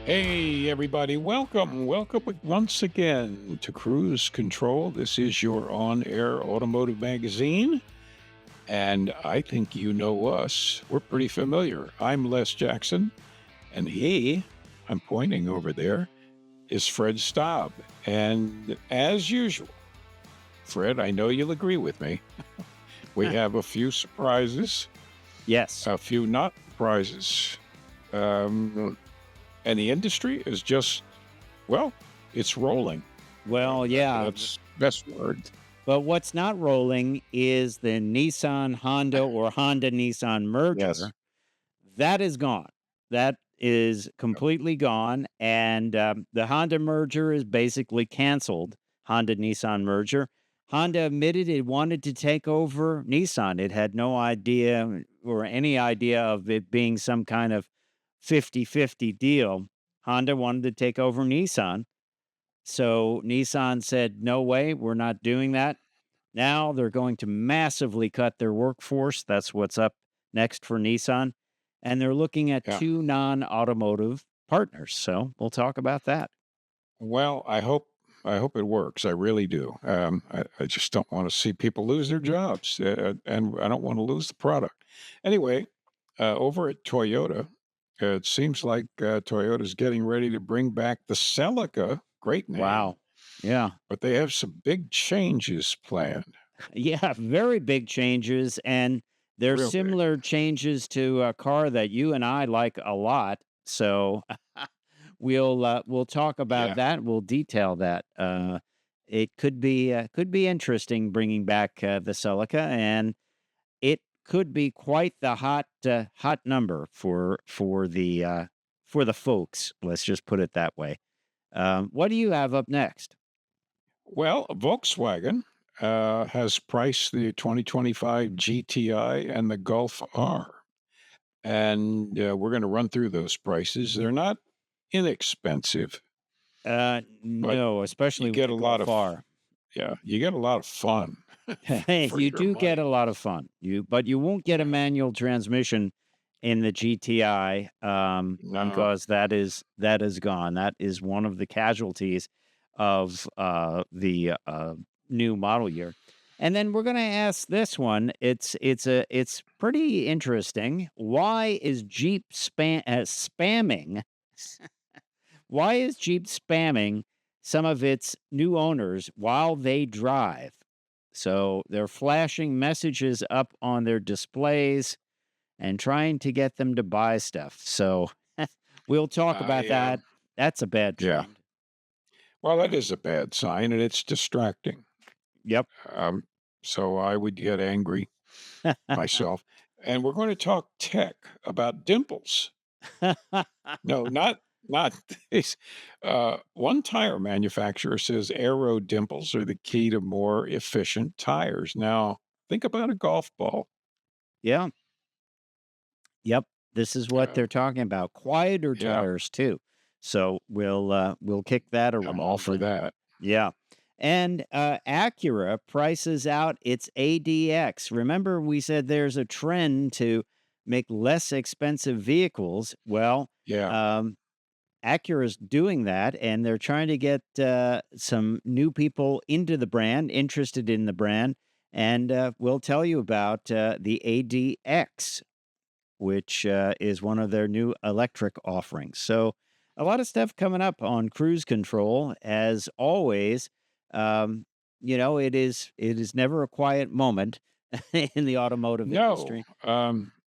Hey, everybody, welcome once again to Cruise Control. This is your on air automotive magazine, and I think you know us. We're pretty familiar. I'm Les Jackson, and I'm pointing over there, is Fred Staab. And as usual, Fred, I know you'll agree with me. We have a few surprises, Yes. a few not surprises. Um, and the industry is just, well, it's rolling. Well, yeah. That's best word. But what's not rolling is the Nissan Honda or Honda Nissan Yes. merger. That is gone. That is completely gone. And the Honda merger is basically canceled. Honda Nissan merger. Honda admitted it wanted to take over Nissan. It had no idea or any idea of it being some kind of 50-50 deal. Honda wanted to take over Nissan. So Nissan said, no way, we're not doing that. Now they're going to massively cut their workforce. That's what's up next for Nissan. And they're looking at Yeah. two non automotive partners. So we'll talk about that. Well, I hope it works. I really do. I just don't want to see people lose their jobs, and I don't want to lose the product. Anyway, over at Toyota, it seems like Toyota's getting ready to bring back the Celica. Great name, Wow. Yeah. but they have some big changes planned. Yeah. Very big changes. And they're Real big. similar changes to a car that you and I like a lot. So we'll talk about Yeah. that. We'll detail that. It could be interesting bringing back the Celica, and it could be quite the hot number for the folks. Let's just put it that way. What do you have up next? Well, Volkswagen has priced the 2025 GTI and the Golf R. And we're going to run through those prices. They're not inexpensive, but No, you especially with get the a lot Golf of, R. yeah, you get a lot of fun Hey, for you your do get money. a lot of fun. But you won't get a Yeah. manual transmission in the GTI, No. because that is gone. That is one of the casualties of the new model year. And then we're going to ask this one. It's pretty interesting. Why is Jeep spamming? Why is Jeep spamming some of its new owners while they drive? So they're flashing messages up on their displays and trying to get them to buy stuff. So we'll talk about I, that. That's a bad yeah. trend. Well, that is a bad sign and it's distracting. Yep. Um, so I would get angry myself. And we're going to talk tech about Dimples. No, not this. One tire manufacturer says Aero dimples are the key to more efficient tires. Now, think about a golf ball. Yeah. Yep. This is what Uh, they're talking about. Quieter yeah, tires too. So we'll kick that I'm all around. for that. Yeah. And Acura prices out its ADX. Remember, we said there's a trend to make less expensive vehicles. Well, Yeah. um, Acura's doing that, and they're trying to get some new people into the brand, interested in the brand. And we'll tell you about the ADX, which is one of their new electric offerings. So, a lot of stuff coming up on cruise control. As always, um, it is never a quiet moment in the automotive No, industry.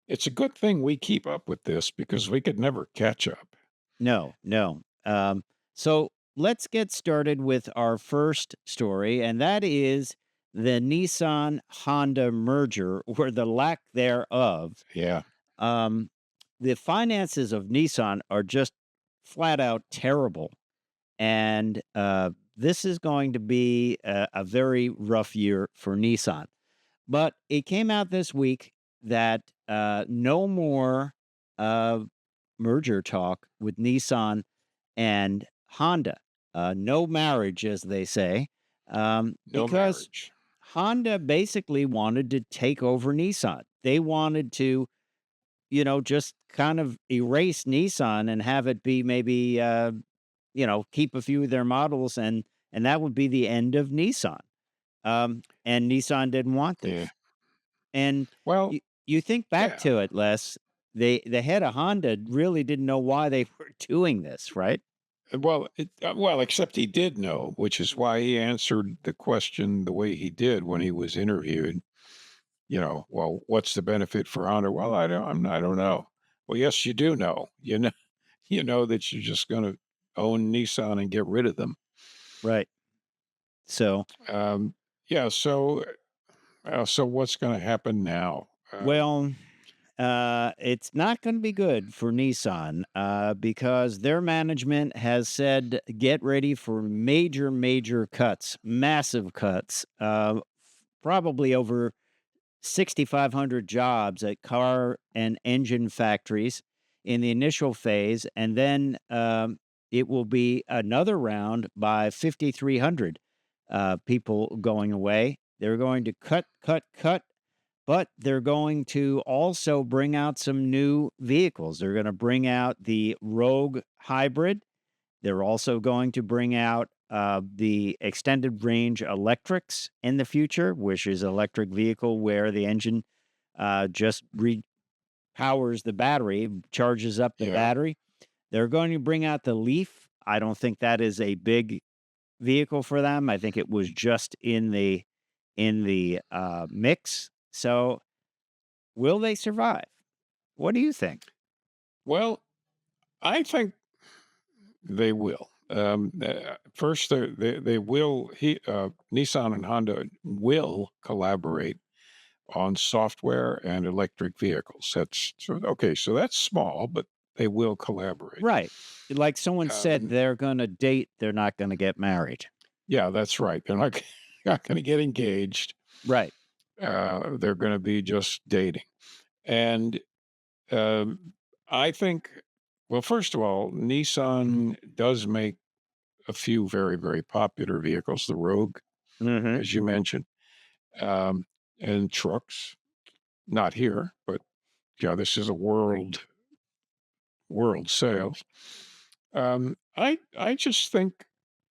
it's a good thing we keep up with this because we could never catch up. No, no. So let's get started with our first story, and that is the Nissan Honda merger, or the lack thereof. Yeah. Um, the finances of Nissan are just flat out terrible. And this is going to be a very rough year for Nissan. But it came out this week that no more uh, merger talk with Nissan and Honda. No marriage, as they say, No because marriage. Honda basically wanted to take over Nissan. They wanted to just kind of erase Nissan and have it be maybe, keep a few of their models, and that would be the end of Nissan. And Nissan didn't want Yeah. this. And Well, you think back yeah. to it, Les, the head of Honda really didn't know why they were doing this, right? Well, except he did know, which is why he answered the question the way he did when he was interviewed. Well, what's the benefit for Honda? Well, I don't know. Well, yes, you do know. You know that you're just going to own Nissan and get rid of them. Right. So, Um, yeah. So what's going to happen now? well, it's not going to be good for Nissan because their management has said get ready for major, major cuts, massive cuts, probably over 6,500 jobs at car and engine factories in the initial phase. And then it will be another round by 5,300 people going away. They're going to cut, cut, cut, but they're going to also bring out some new vehicles. They're going to bring out the Rogue Hybrid. They're also going to bring out the extended range electrics in the future, which is electric vehicle where the engine just repowers the battery, charges up the Yeah. battery. They're going to bring out the Leaf. I don't think that is a big vehicle for them. I think it was just in the mix. So will they survive? What do you think? Well, I think they will. First, they will. Nissan and Honda will collaborate on software and electric vehicles. Okay. So that's small, but they will collaborate. Right. Like someone said, Um, they're going to date, they're not going to get married. yeah, that's right. They're not not going to get engaged. Right. They're going to be just dating, and um, I think. Well, first of all, Nissan does make a few very, very popular vehicles, the Rogue, Mhm. as you mentioned, um, and trucks. Not here, but yeah, this is a world sales. I just think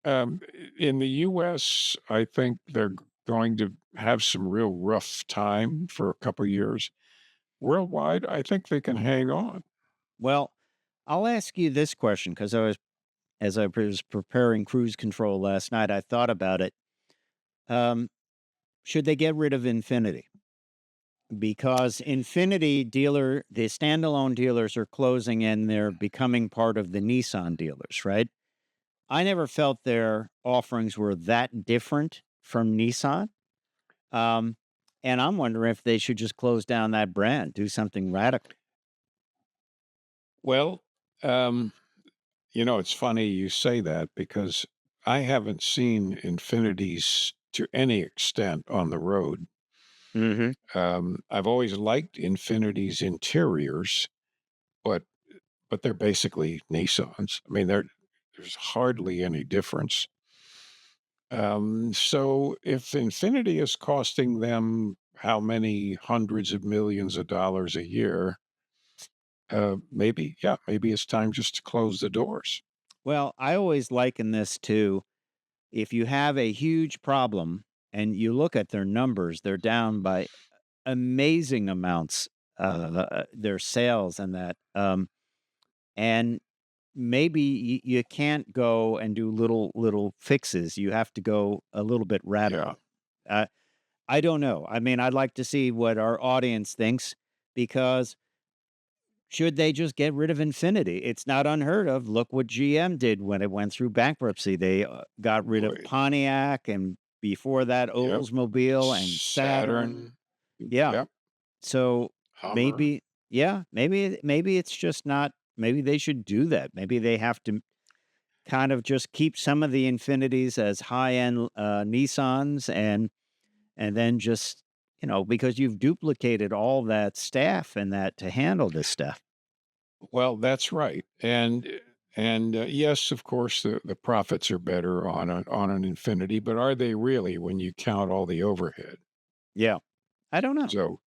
in the U.S., I think they're going to have some real rough time for a couple years. Worldwide, I think they can hang on. Well, I'll ask you this question because as I was preparing cruise control last night, I thought about it. Um, should they get rid of Infinity? Because the standalone dealers are closing and they're becoming part of the Nissan dealers, right? I never felt their offerings were that different from Nissan. Um, and I'm wondering if they should just close down that brand, do something radical. Well, it's funny you say that because I haven't seen Infinities to any extent on the road. Hmm. I've always liked Infinity's interiors, but they're basically Nissans. I mean, there's hardly any difference. So if Infinity is costing them how many hundreds of millions of dollars a year, maybe it's time just to close the doors. Well, I always liken this to if you have a huge problem and you look at their numbers, they're down by amazing amounts, their sales and that. And maybe you can't go and do little fixes. You have to go a little bit Yeah. radical. Uh, I don't know. I mean, I'd like to see what our audience thinks because should they just get rid of Infinity? It's not unheard of. Look what GM did when it went through bankruptcy. They got rid of Boy. Pontiac and before that Yep. Oldsmobile and Saturn. Saturn. Yeah. Yep. So Hummer. maybe, yeah, maybe it's just not. Maybe they should do that. Maybe they have to kind of just keep some of the Infinities as high end Nissans and then just because you've duplicated all that staff and that to handle this stuff. Well, that's right. And yes, of course, the profits are better on an Infinity, but are they really when you count all the overhead? Yeah, I don't know. So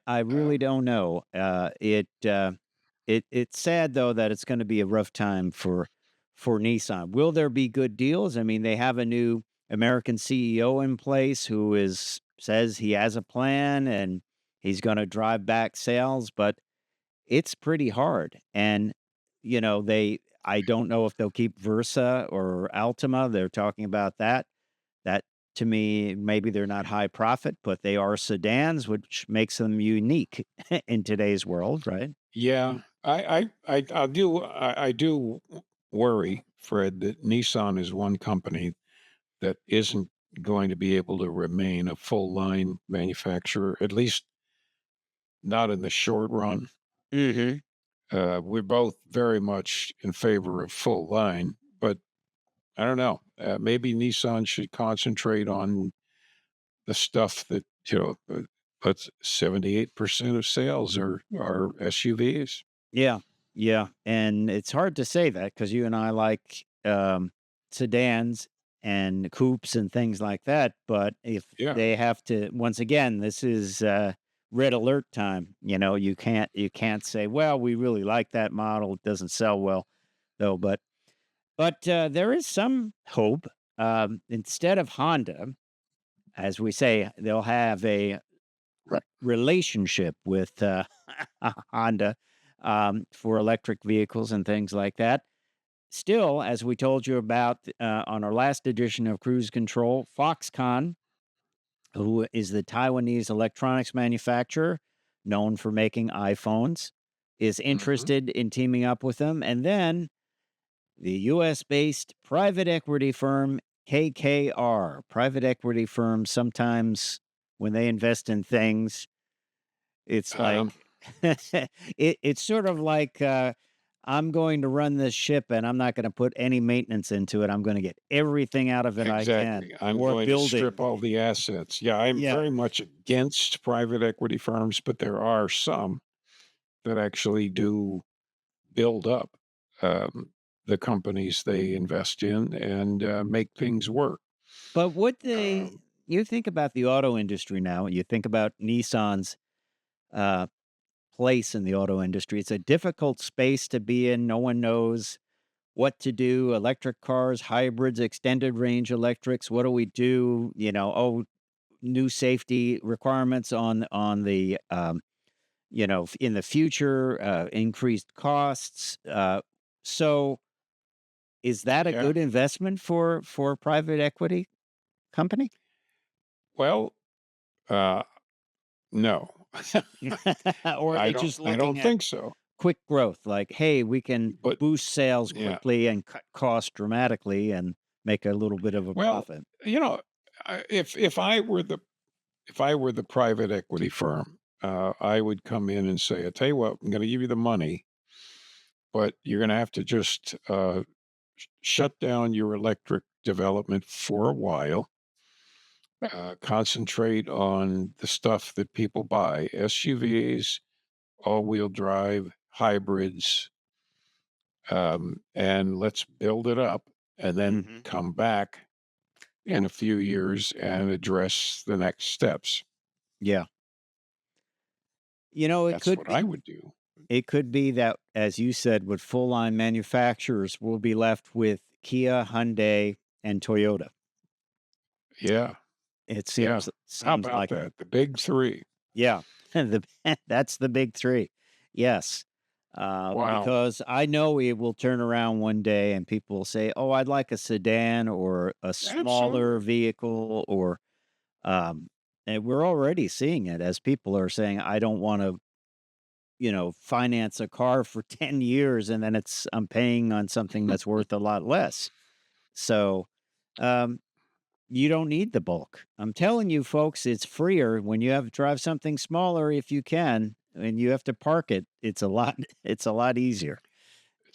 I really Um, don't know. It's sad though that it's going to be a rough time for Nissan. Will there be good deals? I mean, they have a new American CEO in place who is says he has a plan and he's going to drive back sales, but it's pretty hard. And they I don't know if they'll keep Versa or Altima. They're talking about that. That to me, maybe they're not high profit, but they are sedans, which makes them unique in today's world, right? yeah, I do worry, Fred, that Nissan is one company that isn't going to be able to remain a full line manufacturer, at least not in the short run. Hmm. We're both very much in favor of full line, but I don't know. Maybe Nissan should concentrate on the stuff that, but 78% of sales are SUVs. Yeah, yeah, and it's hard to say that because you and I like sedans and coupes and things like that. But if Yeah, they have to, once again, this is red alert time. You can't say, well, we really like that model. It doesn't sell well, though. But there is some hope. Instead of Honda, as we say, they'll have a relationship with Honda for electric vehicles and things like that. Still, as we told you about on our last edition of Cruise Control, Foxconn, who is the Taiwanese electronics manufacturer known for making iPhones, is mhm. interested in teaming up with them. And then the US based private equity firm KKR. Private equity firms sometimes, when they invest in things, it's Um, like it's sort of like, I'm going to run this ship and I'm not gonna put any maintenance into it. I'm gonna get everything out of it I can, exactly. I'm or going to strip building. all the assets. Yeah, I'm Yeah. very much against private equity firms, but there are some that actually do build up um, the companies they invest in and make things work. But would they Um, you think about the auto industry now, you think about Nissan's, uh, place in the auto industry. It's a difficult space to be in. No one knows what to do. Electric cars, hybrids, extended range electrics. What do we do? Oh, new safety requirements on the in the future, increased costs. So is that a yeah. good investment for a private equity company? Well, uh, no, Or are they just I don't looking at think so. quick growth, like, hey, we can But boost sales yeah, quickly and cut costs dramatically and make a little bit of a well, profit? you know, if I were the private equity firm, I would come in and say, "I tell you what, I'm going to give you the money, but you're going to have to just shut down your electric development for a while. Concentrate on the stuff that people buy: SUVs, all-wheel drive, hybrids, and let's build it up, and then Mhm. come back in a few years and address the next steps." Yeah. It That's could what be I would do. that, as you said, with full line manufacturers, we'll be left with Kia, Hyundai, and Toyota. Yeah, It yeah. How seems about like that? The big 3. yeah, that's the big 3. Yes, Wow. because I know it will turn around one day and people will say, "Oh, I'd like a sedan or a smaller Absolutely. vehicle," or, and we're already seeing it as people are saying, "I don't wanna, finance a car for 10 years and then I'm paying on something that's worth a lot less." So, um you don't need the bulk. I'm telling you, folks, it's freer when you have drive something smaller if you can, and you have to park it. It's a lot. It's a lot easier.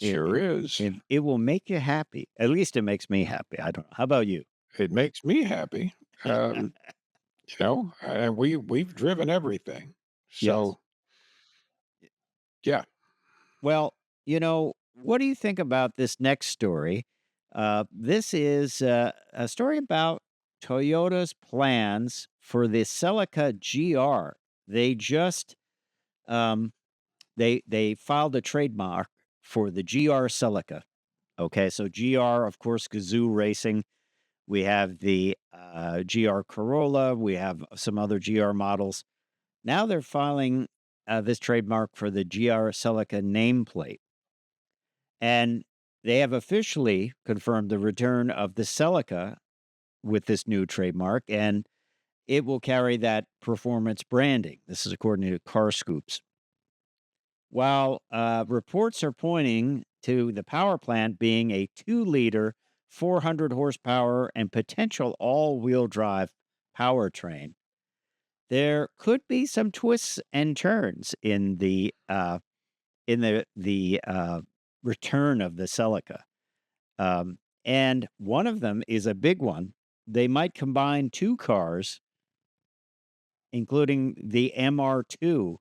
It It sure it, is. it will make you happy. At least it makes me happy. I don't know. How about you? It makes me happy. Um, and we've driven everything. Yes. So, yeah. Well, what do you think about this next story? This is a story about Toyota's plans for the Celica GR. they just um, they filed a trademark for the GR Celica. Okay, so GR, of course, Gazoo Racing. We have the GR Corolla. We have some other GR models. Now they're filing this trademark for the GR Celica nameplate. And they have officially confirmed the return of the Celica with this new trademark, and it will carry that performance branding. This is according to Car Scoops. While reports are pointing to the power plant being a 2-liter, 400 horsepower, and potential all-wheel drive powertrain, there could be some twists and turns in the return of the Celica. And one of them is a big one. They might combine two cars, including the MR2.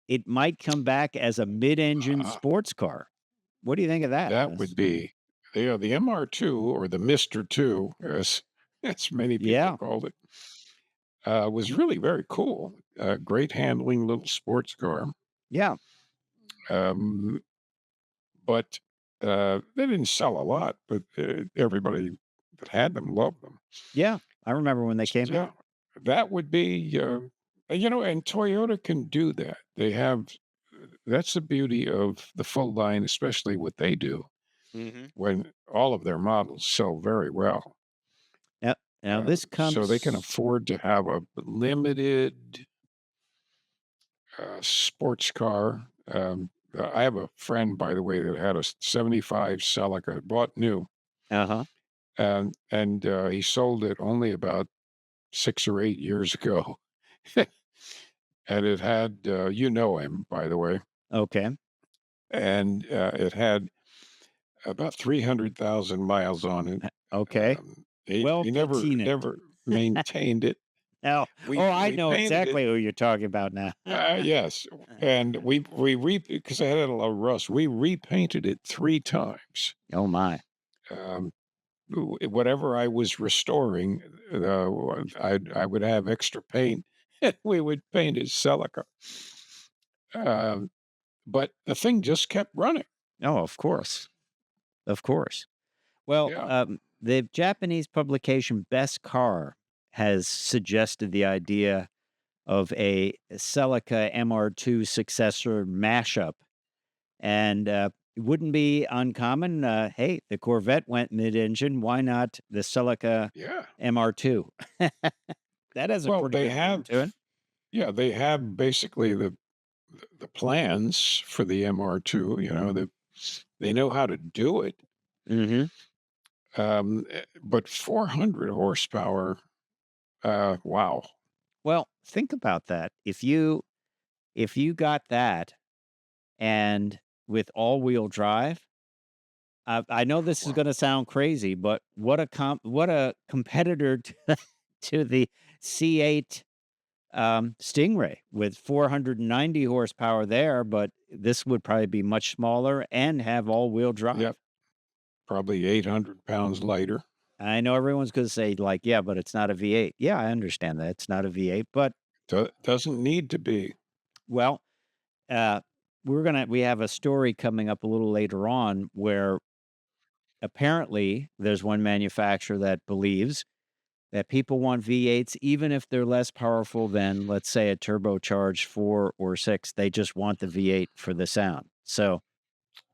It might come back as a mid-engine Uh, sports car. What do you think of that? that would be, yeah, the MR2 or the Mister 2, as many people Yeah, called it, was really very cool. Great handling little sports car. yeah, Um, but they didn't sell a lot, but everybody that had them loved them. yeah. I remember when they came Yeah, out. that would be, and Toyota can do that. They have, that's the beauty of the full line, especially what they do Mhm. when all of their models sell very well. Yep. Now this So they can comes. afford to have a limited sports car. I have a friend, by the way, that had a 75 Celica, bought new, Uh-huh. and he sold it only about 6 or 8 years ago. And it had, you know him, by the way, Okay. and it had about 300,000 miles on it. Okay. Well, He seen it. never maintained it. Oh, We oh, I we know painted it. exactly who you're talking about now. Yes, and because I had a lot of rust, we repainted it 3 times. Oh my. Um, whatever I was restoring, I would have extra paint, and we would paint it Celica. Um, but the thing just kept running. Oh, of course. Of course. Well, Yeah, the Japanese publication Best Car has suggested the idea of a Celica MR2 successor mashup. And it wouldn't be uncommon. Hey, the Corvette went mid engine. Why not the Celica yeah. MR2? That has a Well, pretty they good ring have to it. yeah, they have basically the plans for the MR2, they know how to do it. Hmm. But 400 horsepower, wow. Well, think about that. If you got that and with all wheel drive, I know this is Wow. going to sound crazy, but what a competitor to the C8 Stingray with 490 horsepower there, but this would probably be much smaller and have all wheel Yep, drive. probably 800 pounds lighter. I know everyone's going to say like, yeah, but it's not a V8. Yeah, I understand that it's not a V8, but Doesn't need to be. well, uh, we have a story coming up a little later on where apparently there's one manufacturer that believes that people want V8s even if they're less powerful than, let's say, a turbocharged 4 or 6. They just want the V8 for the sound. So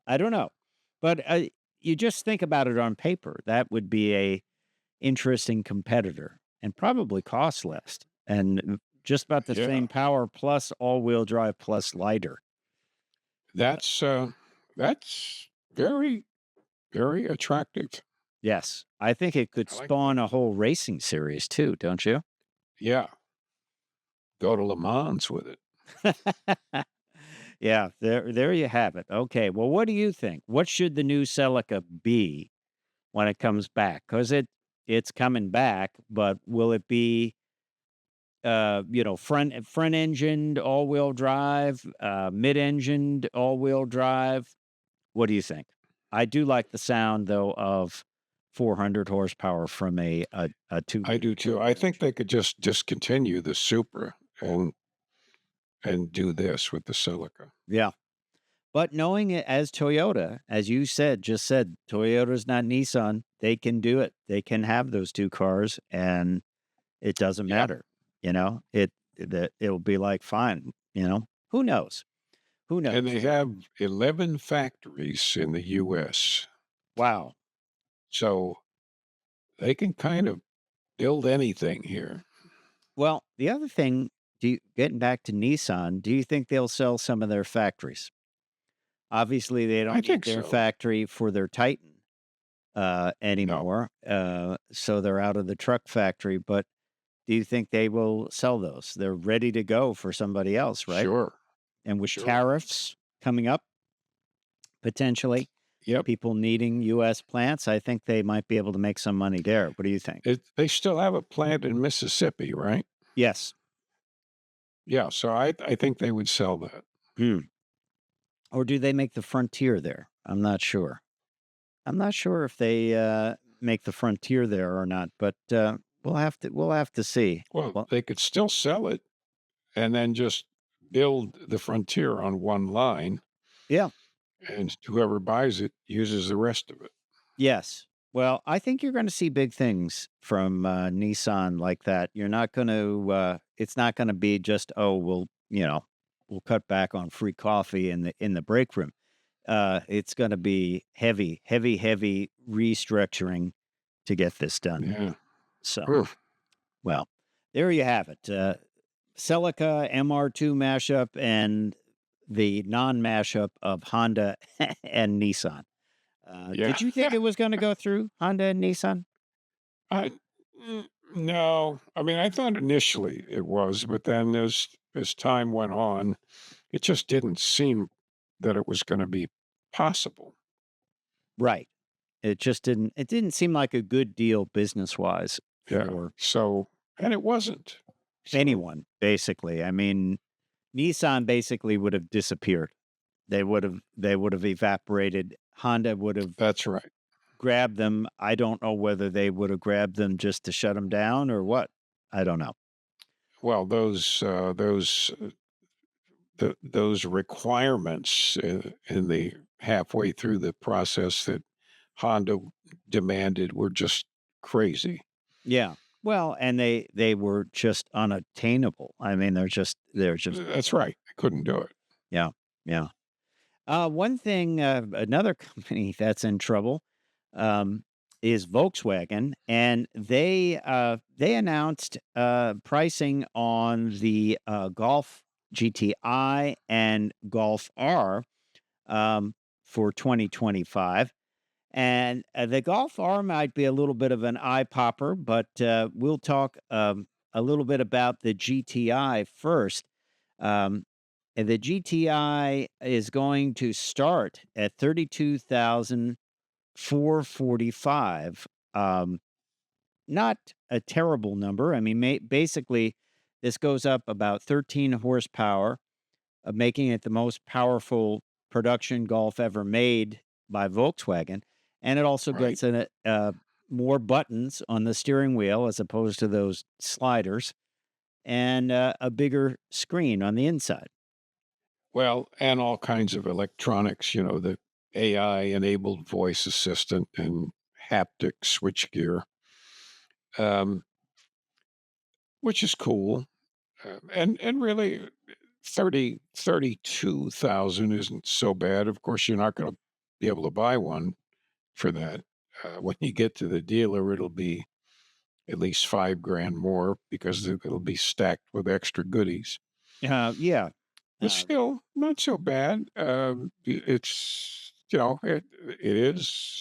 I don't know, but you just think about it on paper. That would be a interesting competitor and probably cost less and just about the Yeah, same power plus all-wheel drive plus lighter. that's, uh, that's very, very attractive. Yes, I think it could I like that. spawn a whole racing series too, don't you? Yeah, go to Le Mans with it. Yeah, there you have it. Okay, well, what do you think? What should the new Celica be when it comes back? Because it's coming back, but will it be front engined all wheel drive, mid engined all wheel drive? What do you think? I do like the sound though of 400 horsepower from a 2 I liter do too. I turbo think engine. they could just discontinue the Supra and and do this with the Celica. Yeah. But knowing it as Toyota, as you just said, Toyota's not Nissan. They can do it. They can have those two cars, and it doesn't Yeah. matter. It'll be like fine. Who knows? Who And knows? they have 11 factories in the US. Wow. So they can kind of build anything here. Well, the other thing, getting back to Nissan, do you think they'll sell some of their factories? Obviously, they I don't need think their so. factory for their Titan No, anymore, so they're out of the truck factory. But do you think they will sell those? They're ready to go for somebody else, right? sure, And with sure. tariffs coming up, potentially, Yep. people needing U.S. plants, I think they might be able to make some money there. What do you think? They still have a plant in Mississippi, right? Yes. Yeah, so I think they would sell that. Hmm. Or do they make the Frontier there? I'm not sure. I'm not sure if they make the Frontier there or not, but we'll have to see. Well, Well, they could still sell it and then just build the Frontier on one line, yeah. and whoever buys it uses the rest of it. Yes. Well, I think you're going to see big things from Nissan like that. You're not going to. It's not going to be just, oh, we'll cut back on free coffee in the break room. It's going to be heavy, heavy, heavy restructuring to get this done. Yeah. So, Oof. well, there you have it. Celica MR2 mashup and the non-mashup of Honda and Nissan. Yeah. Did you think it was gonna go through, Honda and Nissan? I no. I mean, I thought initially it was, but then as time went on, it just didn't seem that it was gonna be possible. Right. It didn't seem like a good deal business-wise Yeah. for So and it wasn't. So anyone, basically. I mean, Nissan basically would have disappeared. They would have evaporated. Honda would have that's right. grabbed them. I don't know whether they would have grabbed them just to shut them down or what. I don't know. Well, those requirements in the halfway through the process that Honda demanded were just crazy. Yeah. Well, and they were just unattainable. I mean, they're just That's right. I couldn't do it. yeah, yeah. One thing, another company that's in trouble is Volkswagen, and they announced pricing on the Golf GTI and Golf R for 2025. And the Golf R might be a little bit of an eye popper, but we'll talk a little bit about the GTI first. Um, and the GTI is going to start at 32,445. Not a terrible number. I mean, basically, this goes up about 13 horsepower, making it the most powerful production Golf ever made by Volkswagen. And it also Right. gets more buttons on the steering wheel as opposed to those sliders, and a bigger screen on the inside. Well, and all kinds of electronics, the AI enabled voice assistant and haptic switchgear, um, which is cool. And really 32,000 isn't so bad. Of course, you're not going to be able to buy one for that. When you get to the dealer, it'll be at least 5 grand more because it'll be stacked with extra goodies. Yeah. But Uh, still, not so bad. It's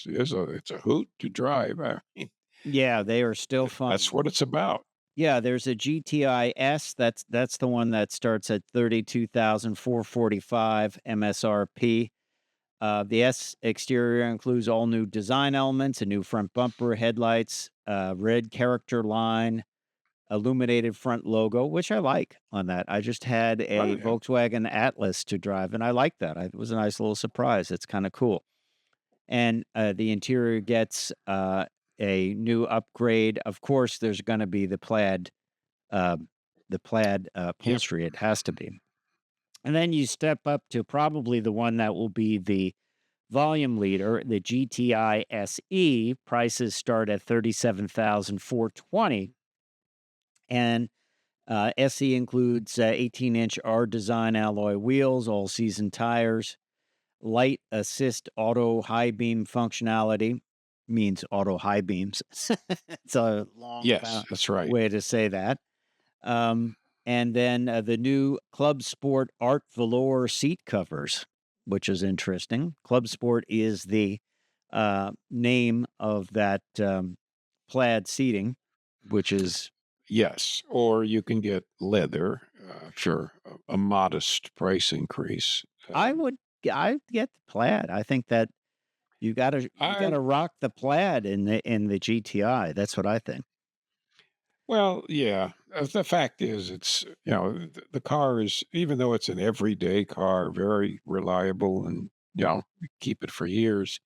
it's a hoot to drive. I mean, yeah, they are still that's fun. what it's about. Yeah, there's a GTI S. That's the one that starts at 32,445 MSRP. The S exterior includes all new design elements, a new front bumper, headlights, red character line, illuminated front logo, which I like on that. I just had Oh a yeah, Volkswagen Atlas to drive, and I like that. It was a nice little surprise. It's kind of cool. And the interior gets a new upgrade. Of course, there's going to be uh, the plaid yep. upholstery. It has to be. And then you step up to probably the one that will be the volume leader, the GTI SE. Prices start at 37,420, and SE includes 18-inch R design alloy wheels, all season tires, light assist auto high beam functionality. Means auto high beams. It's a long Yes, that's right. way to say that. Um, and then the new Club Sport Art Velour seat covers, which is interesting. Club Sport is the name of that plaid seating, which is, Yes, or you can get leather for a modest price increase. I would, I get the plaid. I think that you gotta I rock the plaid in the GTI. That's what I think. Well, yeah. The fact is, it's the car is, even though it's an everyday car, very reliable, and you keep it for years.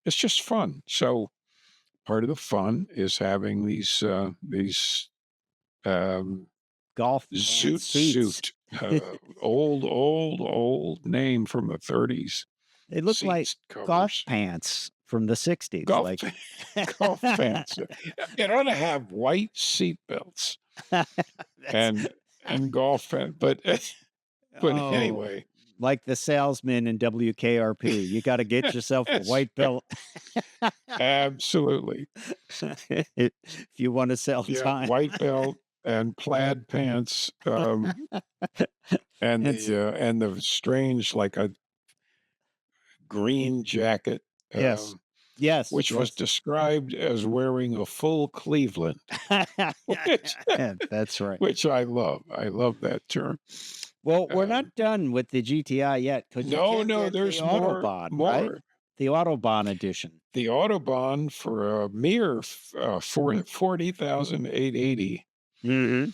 It's just fun. So part of the fun is having these um, Golf pants zoot seats. suit, old name from the 30s They look like seats golf covers. pants from the 60s, Golf like golf pants. It ought to have white seat belts that's and golf pants, but but oh, anyway, like the salesman in WKRP. You gotta get yourself a that's white belt absolutely. if you wanna sell Yeah, time. white belt and plaid pants, It's and the strange, like, a green jacket, yes. Yes, which was yes. described as wearing a full Cleveland, which That's right. which I love. I love that term. Well, we're Um, not done with the GTI yet because you no, can no, get the there's more Autobahn, right? more. The Autobahn edition. The Autobahn for a mere for 40,880, Mhm.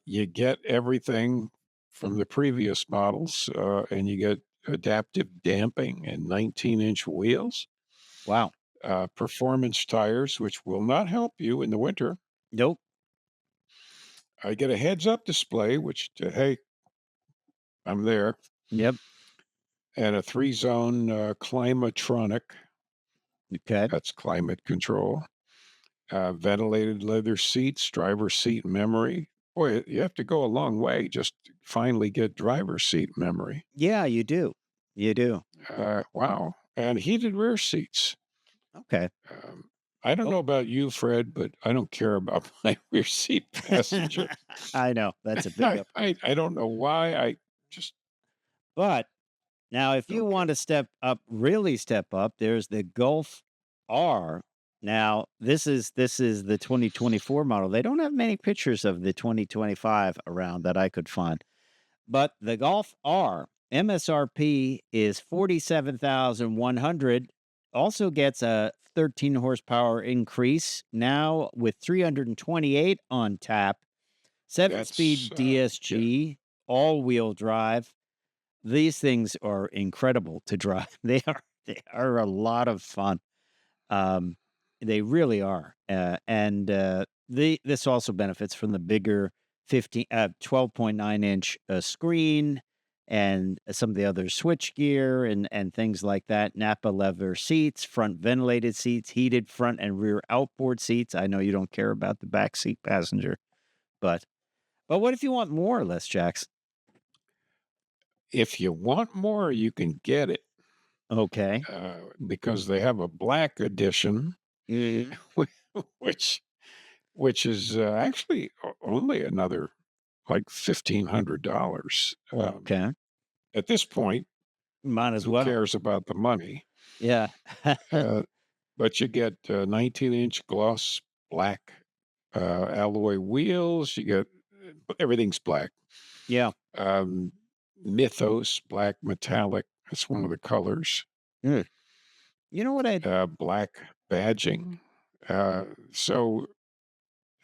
you get everything from the previous models, and you get adaptive damping and 19-inch wheels, Wow. performance tires, which will not help you in the winter. Nope. I get a heads-up display, which, hey, I'm there, Yep. and a three-zone climatronic. Okay. That's climate control. Ventilated leather seats, driver seat memory. Boy, you have to go a long way just to finally get driver seat memory. Yeah, you do. You do. Wow. And heated rear seats. Okay. Um, I don't Oh. know about you, Fred, but I don't care about my rear seat passenger. I know. That's a big upgrade. I don't know why. I just But now if you don't care. want to step up, really step up, there's the Golf R. Now, this is the 2024 model. They don't have many pictures of the 2025 around that I could find. But the Golf R MSRP is 47,100. Also gets a 13 horsepower increase now with 328 on tap. 7-speed Yeah. DSG, all-wheel drive. These things are incredible to drive. They are a lot of fun. Um, they really are. And this also benefits from the bigger 12.9-inch screen and some of the other switch gear and things like that. Napa leather seats, front ventilated seats, heated front and rear outboard seats. I know you don't care about the back seat passenger, but what if you want more or less, Jax? If you want more, you can get it, Okay. because they have a black edition, Mhm. which which is actually only another like $1,500. Okay. At this point, Might as who well. cares about the money? Yeah. Uh, but you get 19-inch gloss black alloy wheels. You get everything's black. Yeah. Um, Mythos black metallic. That's one of the colors. Mm. You know what I Black badging. So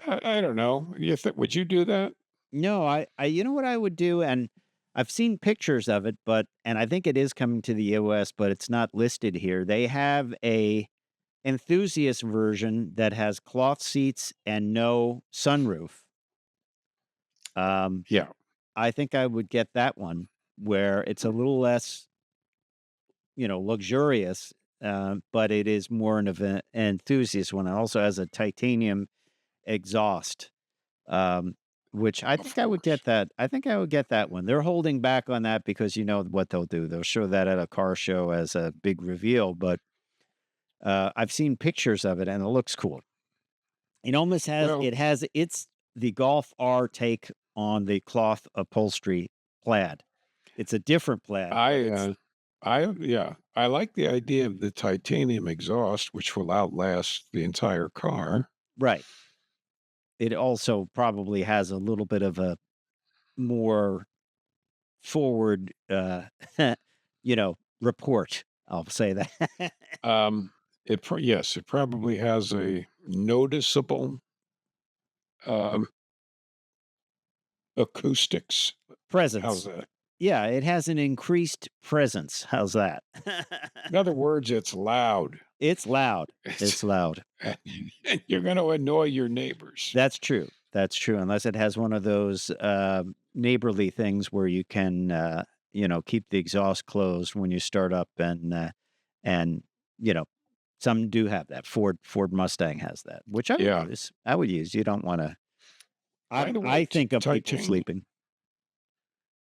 I don't know. Would you do that? No, I you know what I would do, and I've seen pictures of it, but and I think it is coming to the US, but it's not listed here. They have a enthusiast version that has cloth seats and no sunroof. Um, Yeah. I think I would get that one where it's a little less, luxurious, but it is more of an enthusiast one. It also has a titanium exhaust, um, which I Of think I would get course. that. I think I would get that one. They're holding back on that because you know what they'll do. They'll show that at a car show as a big reveal, but I've seen pictures of it and it looks cool. It almost has Well, it has it's the Golf R take on the cloth upholstery plaid. It's a different plaid, but I, it's yeah, I like the idea of the titanium exhaust, which will outlast the entire car. right. It also probably has a little bit of a more forward, report. I'll say that. Um, yes, it probably has a noticeable um, acoustics. How's Presence. that? Yeah, it has an increased presence. How's that? In other words, it's loud. It's loud. It's, It's loud. and you're going to annoy your neighbors. That's true. That's true. Unless it has one of those neighborly things where you can, keep the exhaust closed when you start up, and you know, some do have that. Ford Mustang has that, which I would Yeah. use. I would use. You don't want to. By the I way, think of people titanium. sleeping.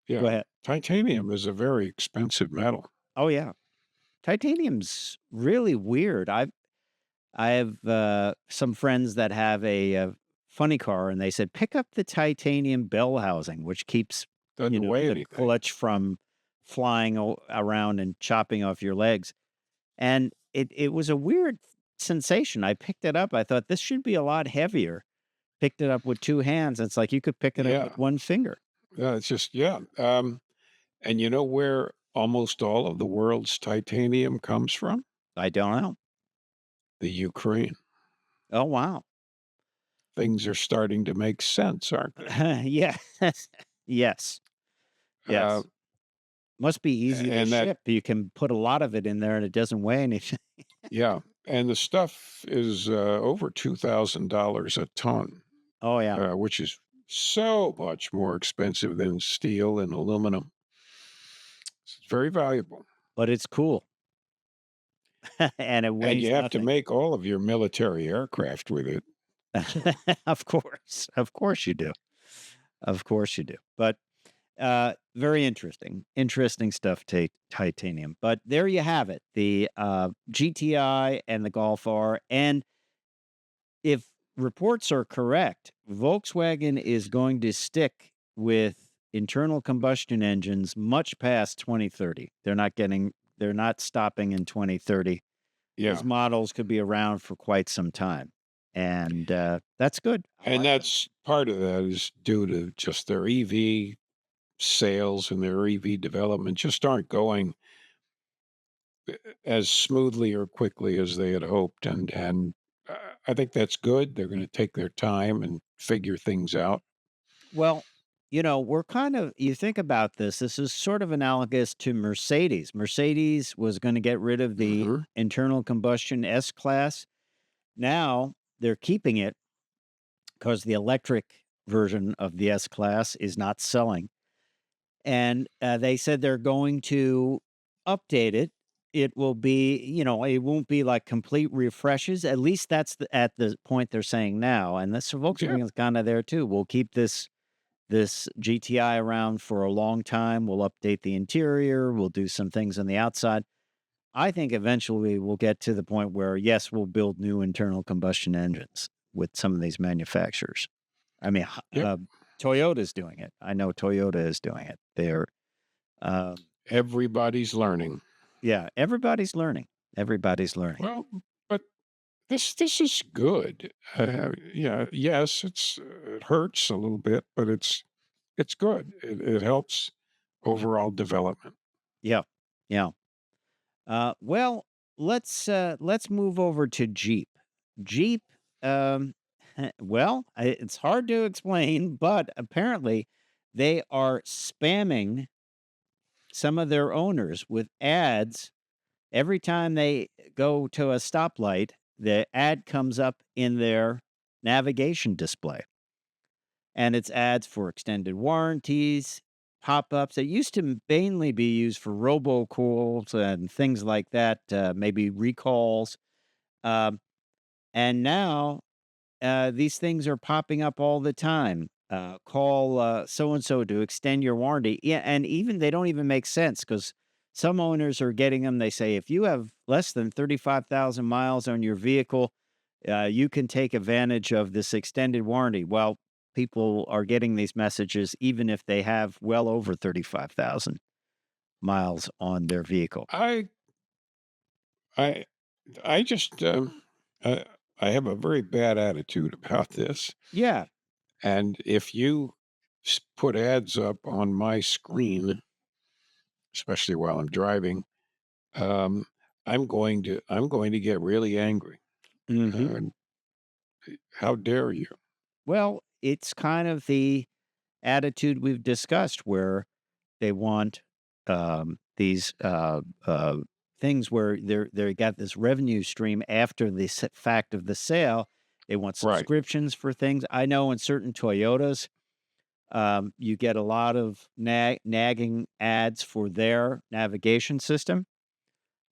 Go Yeah, ahead. titanium is a very expensive metal. Oh yeah, titanium's really weird. I have some friends that have a funny car, and they said pick up the titanium bell housing, which keeps Doesn't weigh the anything. clutch from flying around and chopping off your legs. And it was a weird sensation. I picked it up. I thought this should be a lot heavier. Picked it up with two hands. It's like you could pick it up Yeah. with one finger. Yeah. It's just, yeah. And you know where almost all of the world's titanium comes from? I don't know. The Ukraine. Oh wow. Things are starting to make sense, aren't they? Yeah. Yes. Uh, Yes. Must be easy to and that, ship. You can put a lot of it in there and it doesn't weigh anything. yeah. And the stuff is over $2,000 a ton, Oh, yeah, which is so much more expensive than steel and aluminum. It's very valuable. but it's cool and it And you weighs have to nothing. make all of your military aircraft with it. Of course you do. Of course you do. But, very interesting stuff, titanium. But there you have it, the, GTI and the Golf R, and if reports are correct, Volkswagen is going to stick with internal combustion engines much past 2030. They're not stopping in 2030. Those Yeah. models could be around for quite some time. And that's good. I And like it. that's part of that is due to just their EV sales and their EV development just aren't going as smoothly or quickly as they had hoped. And I think that's good. They're going to take their time and figure things out. Well, we're kind of, you think about this is sort of analogous to Mercedes. Mercedes was going to get rid of the Hmm. internal combustion S class. Now they're keeping it because the electric version of the S class is not selling. And they said they're going to update it. It will be, it won't be like complete refreshes. At least that's at the point they're saying now. And this Yeah. Volkswagen's kind of there too. We'll keep this GTI around for a long time. We'll update the interior. We'll do some things on the outside. I think eventually we'll get to the point where, yes, we'll build new internal combustion engines with some of these manufacturers. I mean, Yep. Toyota's doing it. I know Toyota is doing it. Um, Everybody's learning. yeah, everybody's learning. Everybody's learning. Well, but this is good. Yeah. Yes, it hurts a little bit, but it's good. It helps overall development. Yeah, yeah. Well, let's move over to Jeep. Jeep, um, well, it's hard to explain, but apparently they are spamming some of their owners with ads every time they go to a stoplight. The ad comes up in their navigation display, and it's ads for extended warranties, pop-ups. It used to mainly be used for robocalls and things like that, maybe recalls. Um, and now these things are popping up all the time. Call so and so to extend your warranty. Yeah, and even they don't even make sense because some owners are getting them. They say if you have less than 35,000 miles on your vehicle, you can take advantage of this extended warranty. Well, people are getting these messages even if they have well over 35,000 miles on their vehicle. I I I just I, I have a very bad attitude about this. Yeah. And if you put ads up on my screen, especially while I'm driving, um, I'm going to get really angry. Hmm. Uh, how dare you? Well, it's kind of the attitude we've discussed where they want these things where they got this revenue stream after the fact of the sale. They want Right. subscriptions for things. I know in certain Toyotas, you get a lot of nagging ads for their navigation system.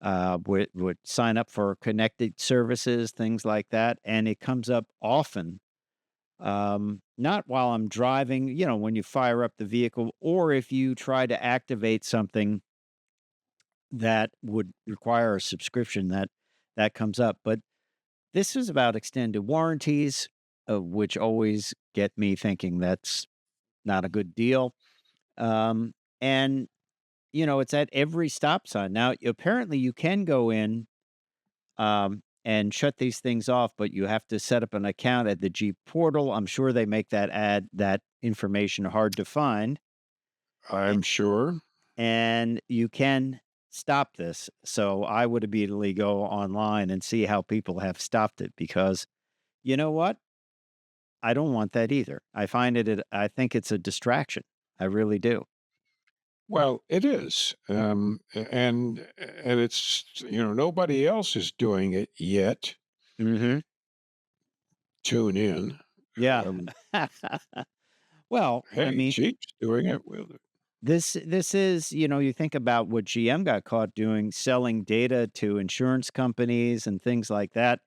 Would sign up for connected services, things like that, and it comes up often, not while I'm driving, when you fire up the vehicle or if you try to activate something that would require a subscription that comes up. But this is about extended warranties, which always get me thinking that's not a good deal. Um, and it's at every stop sign. Now, apparently you can go in and shut these things off, but you have to set up an account at the Jeep portal. I'm sure they make that information hard to find, a- I'm sure. and you can stop this. So I would immediately go online and see how people have stopped it because you know what? I don't want that either. I think it's a distraction. I really do. Well, it is. And it's, nobody else is doing it yet. Hmm. Tune in. Yeah. Um, Well, I hey, mean, Jeep's doing it with it. this is, you think about what GM got caught doing, selling data to insurance companies and things like that.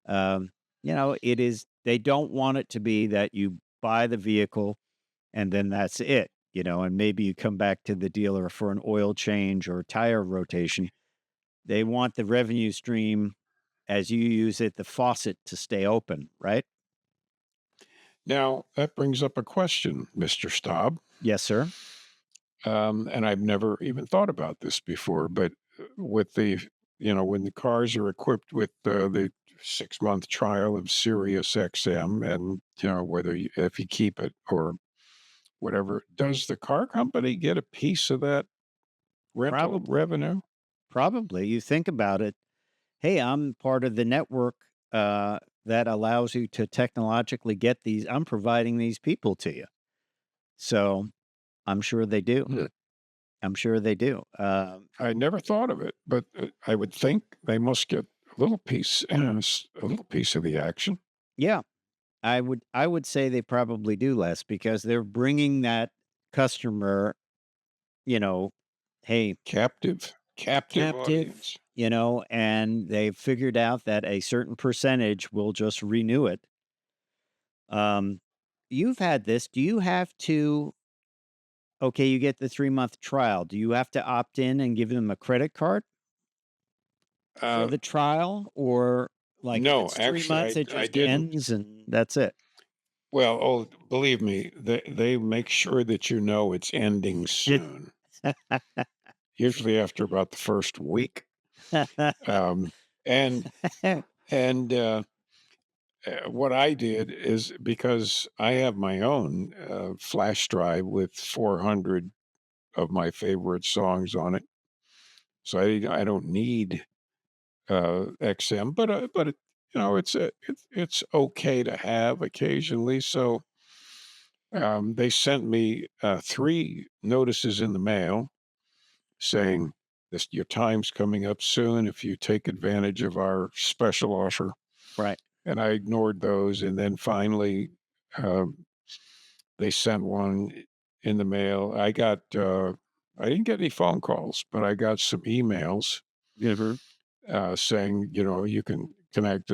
Um, it is they don't want it to be that you buy the vehicle and then that's it, and maybe you come back to the dealer for an oil change or tire rotation. They want the revenue stream as you use it, the faucet to stay open, right? Now, that brings up a question, Mr. Staub. Yes, sir. And I've never even thought about this before, but with when the cars are equipped with the 6-month trial of Sirius XM, and whether if you keep it or whatever, does the car company get a piece of that rental Probably. revenue? Probably. You think about it. Hey, I'm part of the network that allows you to technologically get these. I'm providing these people to you. So I'm sure they do. Hmm. I'm sure they do. I never thought of it, but I would think they must get a little piece, a little piece of the action. Yeah, I would say they probably do less because they're bringing that customer, you know, hey, Captive captive, audience. and they've figured out that a certain percentage will just renew it. Um, you've had this. Do you have to Okay, you get the 3-month trial. Do you have to opt in and give them a credit card for Uh, the trial? Or, like, if no, it's 3 actually, months, it I just didn't. ends and that's it? Well, oh, believe me, they make sure that it's ending soon. Usually after about the first week. Um, and and what I did is because I have my own flash drive with 400 of my favorite songs on it, so I don't need XM, but it's okay to have occasionally. So they sent me 3 notices in the mail saying, "This your time's coming up soon if you take advantage of our special offer." Right. And I ignored those, and then finally, um, they sent one in the mail. I didn't get any phone calls, but I got some emails Mhm. saying, you can connect.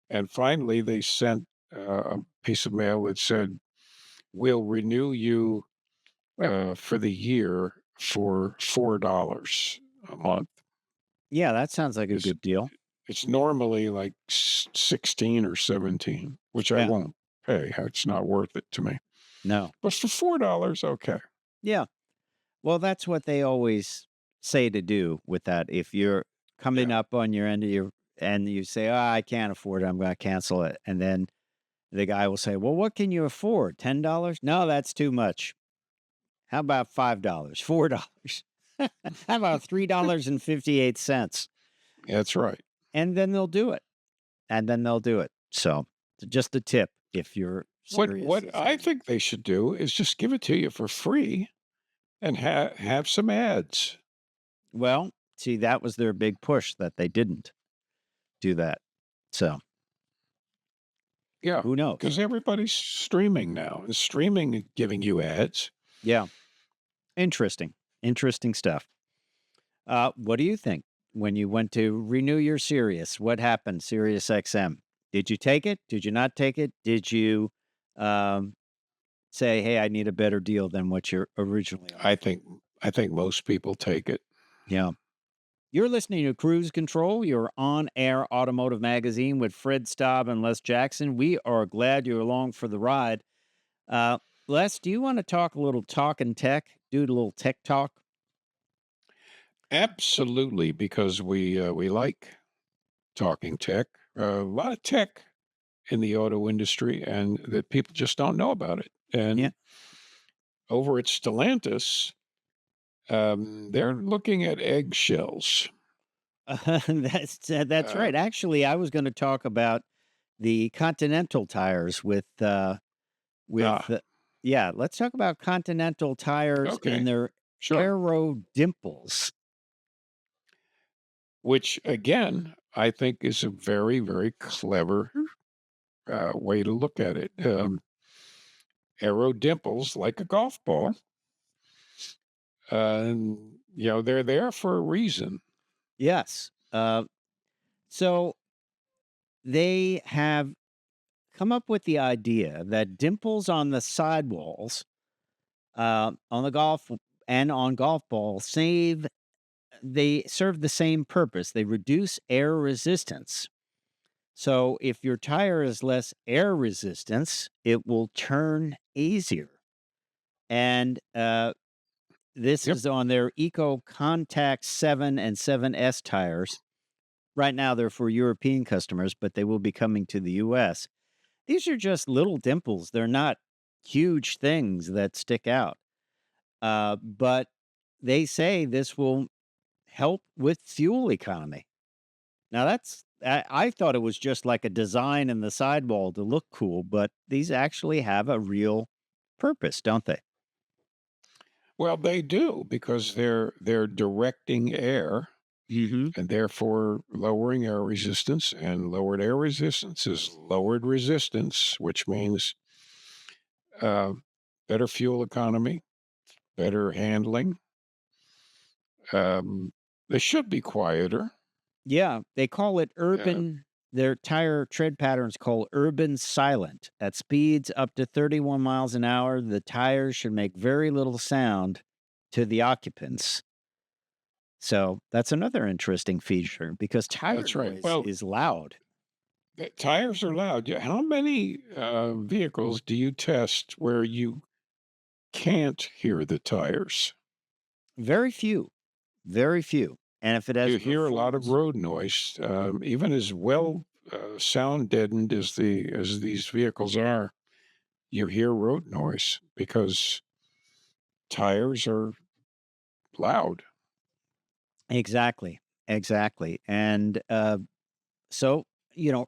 And finally, they sent a piece of mail that said, we'll renew you for the year for $4 a month. Yeah, that sounds like a It's good deal. it's normally like 16 or 17, which I Yeah. won't pay. It's not worth it to me. No. But for $4, okay. Yeah. Well, that's what they always say to do with that. If you're coming Yeah. up on your end of your and you say, "Oh, I can't afford it. I'm going to cancel it." And then the guy will say, "Well, what can you afford? $10?" "No, that's too much. How about $5? $4? How about $3.58?" That's right. And then they'll do it. And then they'll do it. So, just a tip if you're serious. What I think they should do is just give it to you for free and have some ads. Well, see, that was their big push that they didn't do that. So, Yeah, who knows? because everybody's streaming now, and streaming is giving you ads. Yeah. Interesting. Interesting stuff. What do you think when you went to renew your Sirius? What happened, Sirius XM? Did you take it? Did you not take it? Did you um, say, "Hey, I need a better deal than what you're originally I offering"? think I think most people take it. Yeah. You're listening to Cruise Control, your on-air automotive magazine with Fred Staub and Les Jackson. We are glad you're along for the ride. Uh, Les, do you want to talk a little talking tech? Do a little tech talk? Absolutely, because we like talking tech. A lot of tech in the auto industry, and that people just don't know about it. Yeah. And over at Stellantis, they're looking at eggshells. That's Uh, right. Actually, I was going to talk about the Continental tires with ah, yeah. Let's talk about Continental tires and okay, their sure. Aero Dimples. Which again, I think is a very, very clever way to look at it. Arrow dimples like a golf ball. And, they're there for a reason. Yes. So they have come up with the idea that dimples on the sidewalls, on the golf and on golf balls, they serve the same purpose. They reduce air resistance. So if your tire is less air resistance, it will turn easier. And this Yep. is on their Eco Contact 7 and 7S tires. Right now, they're for European customers, but they will be coming to the US. These are just little dimples. They're not huge things that stick out. But they say this will help with fuel economy. Now, I thought it was just like a design in the sidewall to look cool, but these actually have a real purpose, don't they? Well, they do because they're directing air Hmm. and therefore lowering air resistance. And lowered air resistance is lowered resistance, which means uh, better fuel economy, better handling. Um, they should be quieter. Yeah, they call it Uh, urban. Their tire tread patterns called urban silent. At speeds up to 31 miles an hour, the tires should make very little sound to the occupants. So that's another interesting feature because tire that's right. noise Well, is loud. the tires are loud. Yeah, how many vehicles do you test where you can't hear the tires? Very few, very few. And if it has You hear a lot of performance, road noise, even as well sound deadened as these vehicles are. You hear road noise because tires are loud. exactly, exactly. And so,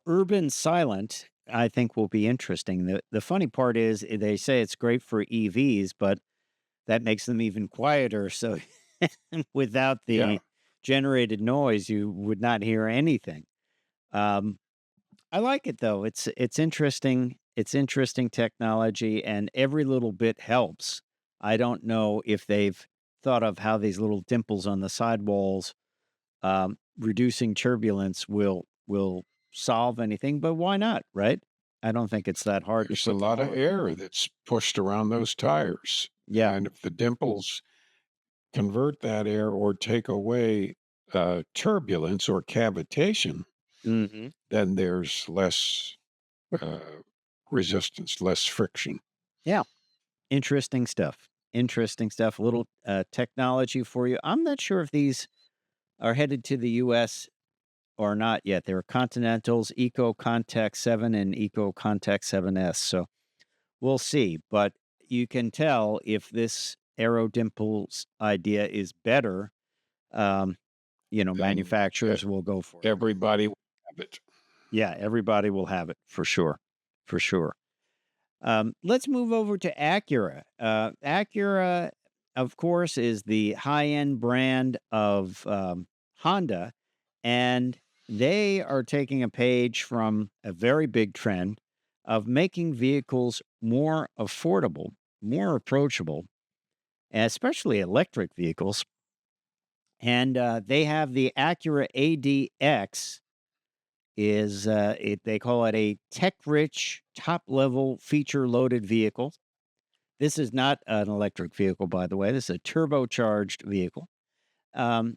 urban silent, I think will be interesting. The funny part is they say it's great for EVs, but that makes them even quieter. So without Yeah, the generated noise, you would not hear anything. Um, I like it though. It's interesting. It's interesting technology, and every little bit helps. I don't know if they've thought of how these little dimples on the sidewalls, reducing turbulence will solve anything, but why not, right? I don't think it's that hard to There's a put them lot of on. air that's pushed around those tires. Yeah. And if the dimples convert that air or take away turbulence or cavitation, Mhm. then there's less uh, resistance, less friction. Yeah. Interesting stuff. Interesting stuff. A little technology for you. I'm not sure if these are headed to the US or not yet. There are Continentals, Eco Contact 7 and Eco Contact 7S. So we'll see. But you can tell if this Aero Dimples idea is better, um, Then manufacturers will go for it. everybody will have it. Yeah, everybody will have it for sure. For sure. Let's move over to Acura. Acura, of course, is the high end brand of Honda, and they are taking a page from a very big trend of making vehicles more affordable, more approachable, especially electric vehicles. And they have the Acura ADX they call it a tech-rich, top-level, feature-loaded vehicle. This is not an electric vehicle, by the way. This is a turbocharged vehicle. And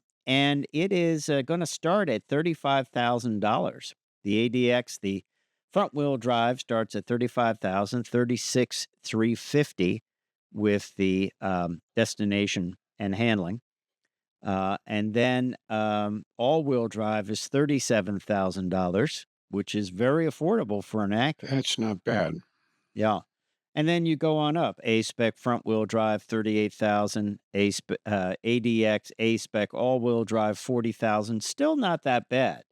it is going to start at $35,000. The ADX, the front wheel drive, starts at 35,000, 36,350 with the destination and handling. And then all wheel drive is $37,000, which is very affordable for an Acura. That's not bad. Yeah. And then you go on up. A spec front wheel drive, 38,000. ADX A spec all wheel drive, 40,000. Still not that bad.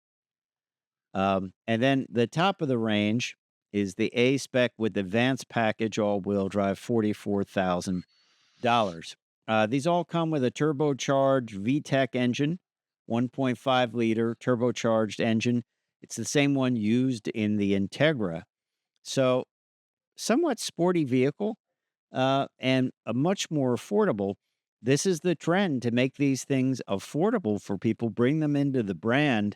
And then the top of the range is the A spec with advanced package all wheel drive, $44,000. These all come with a turbocharged VTEC engine, 1.5 liter turbocharged engine. It's the same one used in the Integra. So somewhat sporty vehicle, and a much more affordable. This is the trend to make these things affordable for people, bring them into the brand,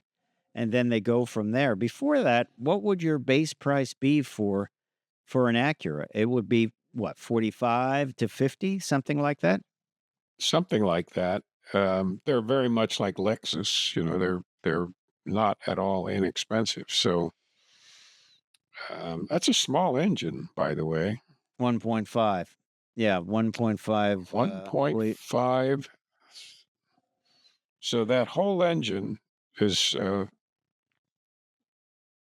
and then they go from there. Before that, what would your base price be for an Acura? It would be what, 45 to 50, something like that? Something like that. They're very much like Lexus. They're not at all inexpensive. So that's a small engine, by the way. 1.5. Yeah, 1.5 late. 1.5. So that whole engine is,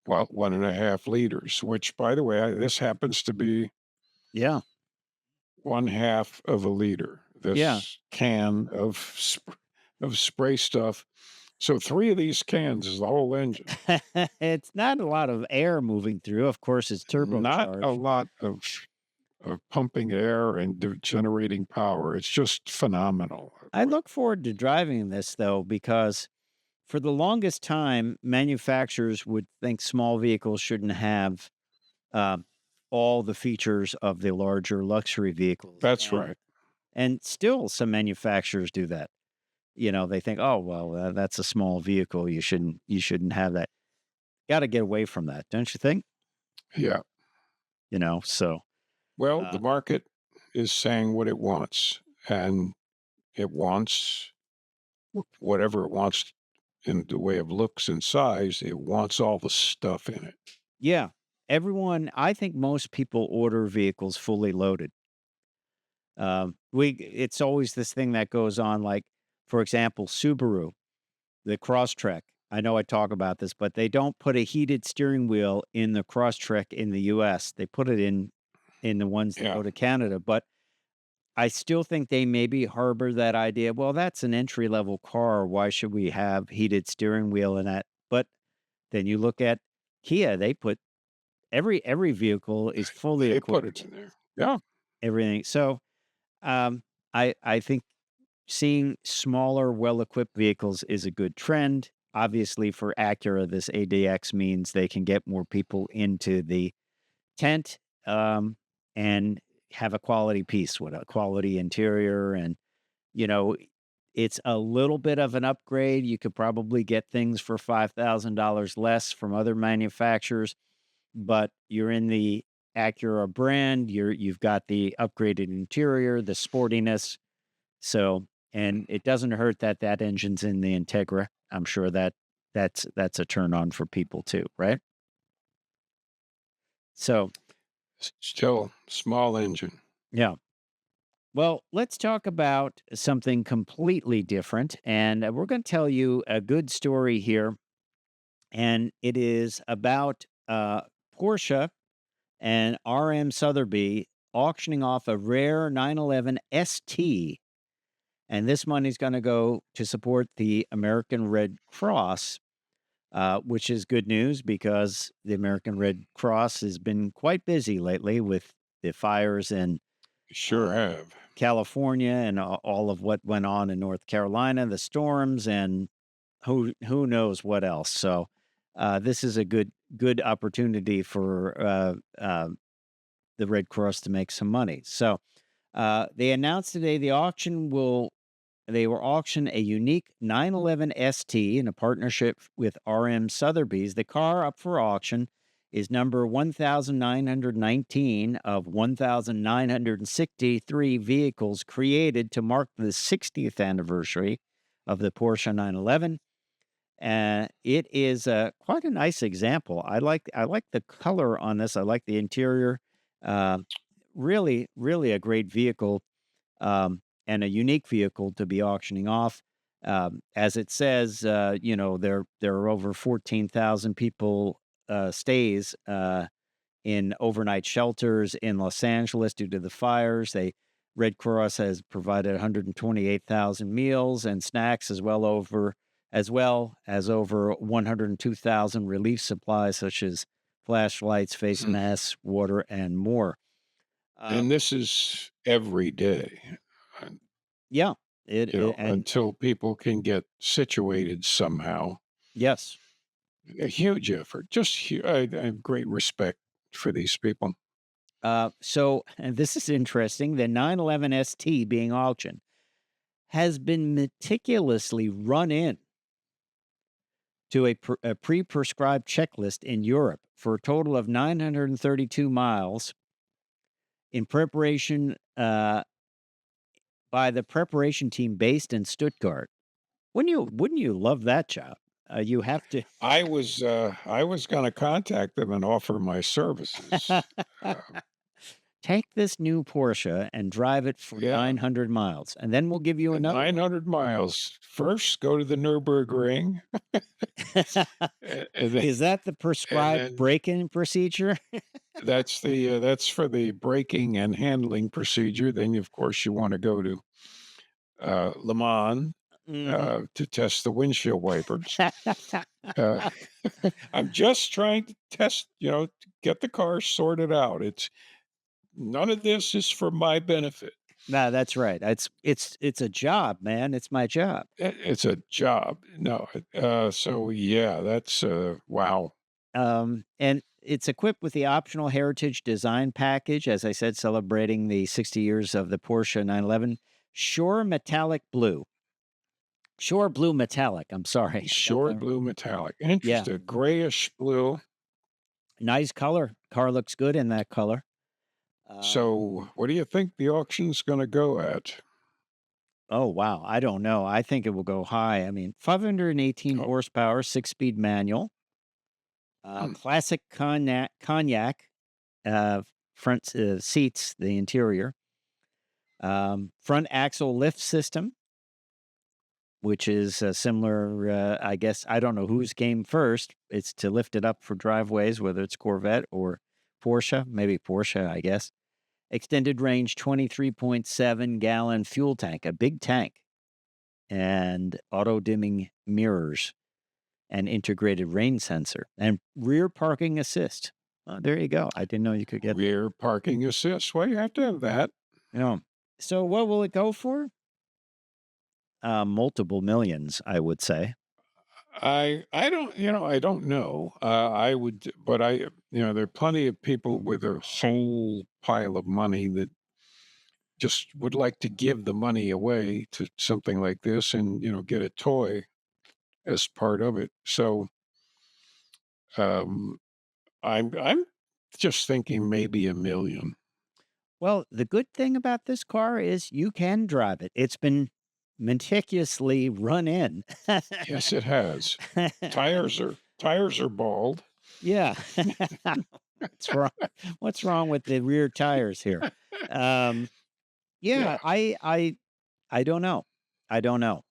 well, 1.5 liters, which, by the way, this happens to be Yeah. one half of a liter. Yeah. This can of spray stuff. So three of these cans is the whole engine. It's not a lot of air moving through. Of course, it's Not a turbocharged. lot of pumping air and generating power. It's just phenomenal. I look forward to driving this though, because for the longest time, manufacturers would think small vehicles shouldn't have uh, all the features of the larger luxury vehicles, That's and right. still some manufacturers do that. They think, oh well, that's a small vehicle. You shouldn't have that. Got to get away from that, don't you think? Yeah. So Well, uh, the market is saying what it wants, and it wants whatever it wants in the way of looks and size. It wants all the stuff in it. yeah, everyone. I think most people order vehicles fully loaded. It's always this thing that goes on, like, for example, Subaru, the Crosstrek. I know I talk about this, but they don't put a heated steering wheel in the Crosstrek in the US. They put it in the ones that Yeah. go to Canada, but I still think they maybe harbor that idea. Well, that's an entry level car. Why should we have heated steering wheel in that? But then you look at Kia, they put every vehicle is fully They put it equipped, in there. Yeah. everything. So I think seeing smaller, well-equipped vehicles is a good trend. Obviously, for Acura, this ADX means they can get more people into the tent, and have a quality piece with a quality interior. And, you know, it's a little bit of an upgrade. You could probably get things for $5,000 less from other manufacturers, but you're in the Acura brand. You've got the upgraded interior, the sportiness. So, and it doesn't hurt that that engine's in the Integra. I'm sure that that's a turn on for people too, right? So, Still small engine. yeah. Well, let's talk about something completely different. And we're going to tell you a good story here. And it is about Porsche and RM Sotheby auctioning off a rare 911 ST. And this money's going to go to support the American Red Cross, which is good news because the American Red Cross has been quite busy lately with the fires in Sure uh, have. California and all of what went on in North Carolina, the storms, and who knows what else. So this is a good opportunity for the Red Cross to make some money. So they announced today they will auction a unique 911 ST in a partnership with RM Sotheby's. The car up for auction is number 1919 of 1963 vehicles created to mark the 60th anniversary of the Porsche 911. It is quite a nice example. I like the color on this. I like the interior. Uh, really a great vehicle, and a unique vehicle to be auctioning off. As it says, there are over 14,000 people stays in overnight shelters in Los Angeles due to the fires. Red Cross has provided 128,000 meals and snacks as well as over 102,000 relief supplies such as flashlights, face Mm. masks, water, and more. Uh, And this is every day, uh, yeah, and until people can get situated somehow. yes. A huge effort. I have great respect for these people. So, and this is interesting. The 911 ST being auctioned has been meticulously run in to a pre-prescribed checklist in Europe for a total of 932 miles in preparation by the preparation team based in Stuttgart. Wouldn't you love that job? You have to I was gonna contact them and offer my services. Uh, take this new Porsche and drive it for yeah, 900 miles, and then we'll give you another one. 900 miles. First, go to the Nürburgring, and then Is that the and prescribed then break-in procedure? that's for the braking and handling procedure. Then, of course, you wanna go to, Le Mans, Mhm. to test the windshield wipers. Uh, I'm just trying to test, to get the car sorted out. It's None of this is for my benefit. No, that's right. It's a job, man. It's my job. It's a job. No, so yeah, that's, wow. And it's equipped with the optional heritage design package, as I said, celebrating the 60 years of the Porsche 911. Shore Metallic Blue. Shore Blue Metallic. I'm sorry. I got Short that. blue metallic. Yeah. Interesting. Grayish blue. Nice color. Car looks good in that color. Uh, So what do you think the auction's gonna go at? oh, wow. I don't know. I think it will go high. I mean, 518 Oh, horsepower, 6-speed manual, hmm. classic cognac uh, front seats, the interior, front axle lift system, which is similar. I guess I don't know whose came first. It's to lift it up for driveways, whether it's Corvette or Porsche, maybe Porsche, I guess. Extended range 23.7-gallon fuel tank, a big tank, and auto dimming mirrors and integrated rain sensor and rear parking assist. There you go. I didn't know you could get, Rear parking assist. Well, you have to have that. you know. So what will it go for? Multiple millions, I would say. I don't, I don't know. I would, but there are plenty of people with a whole pile of money that just would like to give the money away to something like this and, get a toy as part of it. So, um, I'm just thinking maybe 1,000,000. Well, the good thing about this car is you can drive it. It's been meticulously run in. Yes, it has. Tires are bald. Yeah. What's wrong? What's wrong with the rear tires here? Um, yeah, Yeah, I don't know. I don't know.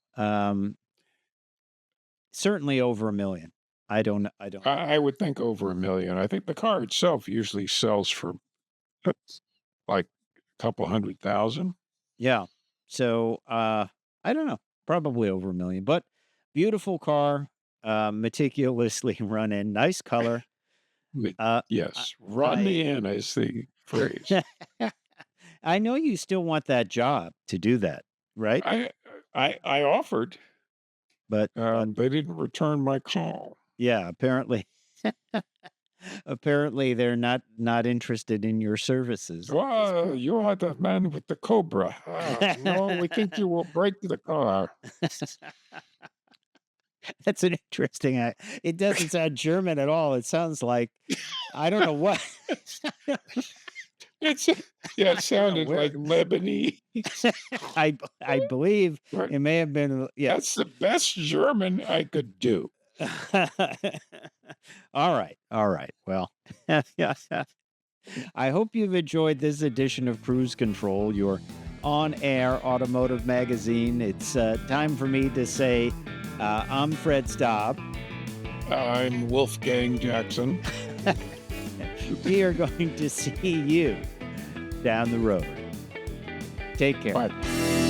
Certainly over 1,000,000. I don't know. I would think over 1,000,000. I think the car itself usually sells for like a couple 100,000. Yeah. So, I don't know. Probably over 1,000,000, but beautiful car, meticulously run in, nice color. But Uh, I yes, run I me in is the phrase. I know you still want that job to do that, right? I I offered, But they didn't return my call. yeah, apparently apparently they're not interested in your services at this "Well, point. you are the man with the cobra. No, we think you will break the car." That's an interesting it doesn't sound German at all. It sounds like I don't know what It's yeah, it I don't know sounded where. like Lebanese, I believe but it may have been yeah. that's the best German I could do. All right. All right. Well, yeah. I hope you've enjoyed this edition of Cruise Control, your on-air automotive magazine. It's time for me to say I'm Fred Staab. I'm Wolfgang Jackson. We are going to see you down the road. Take care. Bye.